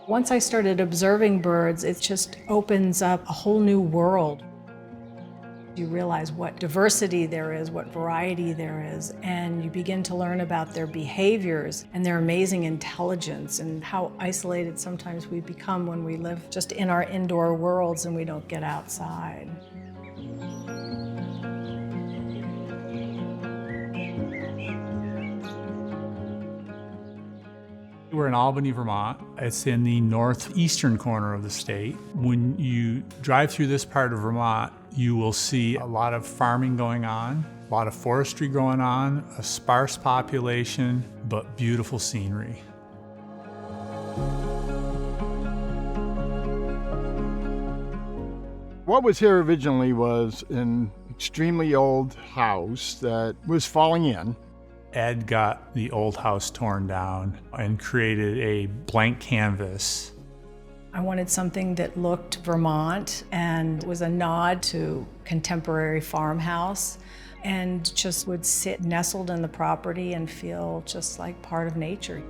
Once I started observing birds, it just opens up a whole new world. You realize what diversity there is, what variety there is, and you begin to learn about their behaviors and their amazing intelligence and how isolated sometimes we become when we live just in our indoor worlds and we don't get outside. We're in Albany, Vermont. It's in the northeastern corner of the state. When you drive through this part of Vermont, you will see a lot of farming going on, a lot of forestry going on, a sparse population, but beautiful scenery. What was here originally was an extremely old house that was falling in. Ed got the old house torn down and created a blank canvas. I wanted something that looked Vermont and was a nod to contemporary farmhouse and just would sit nestled in the property and feel just like part of nature.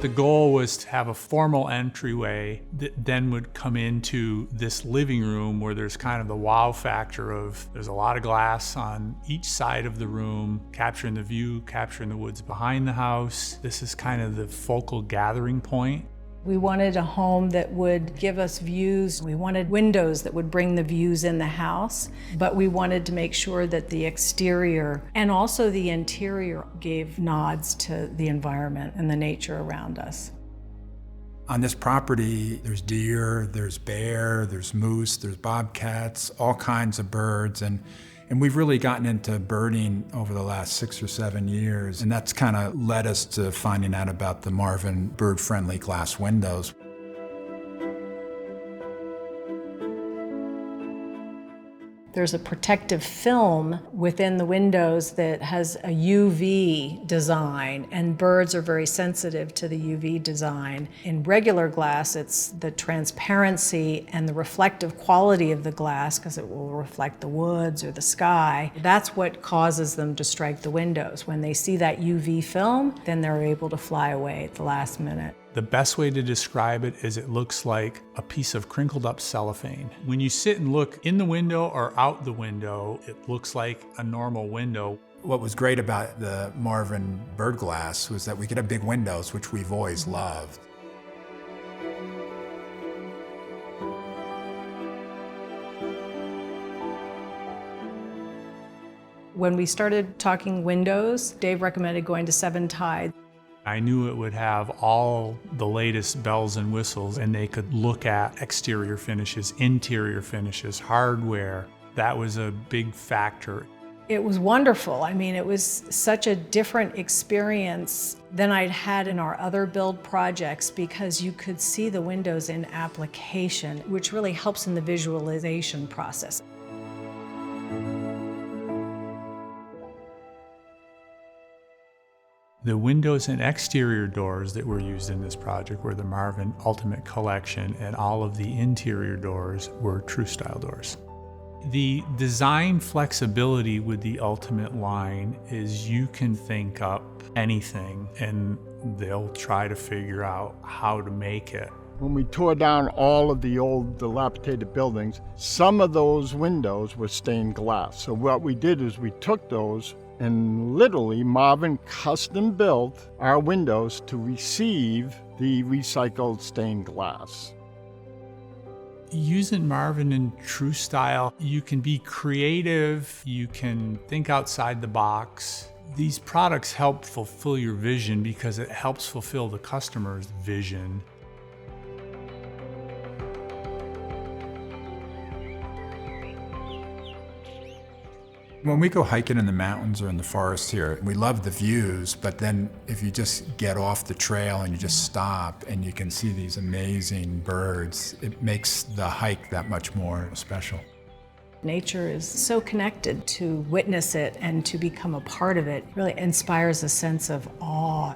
The goal was to have a formal entryway that then would come into this living room where there's kind of the wow factor of there's a lot of glass on each side of the room, capturing the view, capturing the woods behind the house. This is kind of the focal gathering point. We wanted a home that would give us views. We wanted windows that would bring the views in the house, but we wanted to make sure that the exterior and also the interior gave nods to the environment and the nature around us. On this property, there's deer, there's bear, there's moose, there's bobcats, all kinds of birds, and we've really gotten into birding over the last 6 or 7 years, and that's kind of led us to finding out about the Marvin bird-friendly glass windows. There's a protective film within the windows that has a UV design, and birds are very sensitive to the UV design. In regular glass, it's the transparency and the reflective quality of the glass, because it will reflect the woods or the sky. That's what causes them to strike the windows. When they see that UV film, then they're able to fly away at the last minute. The best way to describe it is it looks like a piece of crinkled up cellophane. When you sit and look in the window or out the window, it looks like a normal window. What was great about the Marvin bird glass was that we could have big windows, which we've always loved. When we started talking windows, Dave recommended going to 7 Tide. I knew it would have all the latest bells and whistles, and they could look at exterior finishes, interior finishes, hardware. That was a big factor. It was wonderful. I mean, it was such a different experience than I'd had in our other build projects, because you could see the windows in application, which really helps in the visualization process. The windows and exterior doors that were used in this project were the Marvin Ultimate Collection, and all of the interior doors were True Style doors. The design flexibility with the Ultimate line is you can think up anything and they'll try to figure out how to make it. When we tore down all of the old dilapidated buildings, some of those windows were stained glass. So what we did is we took those and literally Marvin custom built our windows to receive the recycled stained glass. Using Marvin in True Style, you can be creative, you can think outside the box. These products help fulfill your vision because it helps fulfill the customer's vision. When we go hiking in the mountains or in the forest here, we love the views, but then if you just get off the trail and you just stop and you can see these amazing birds, it makes the hike that much more special. Nature is so connected. To witness it and to become a part of it really inspires a sense of awe.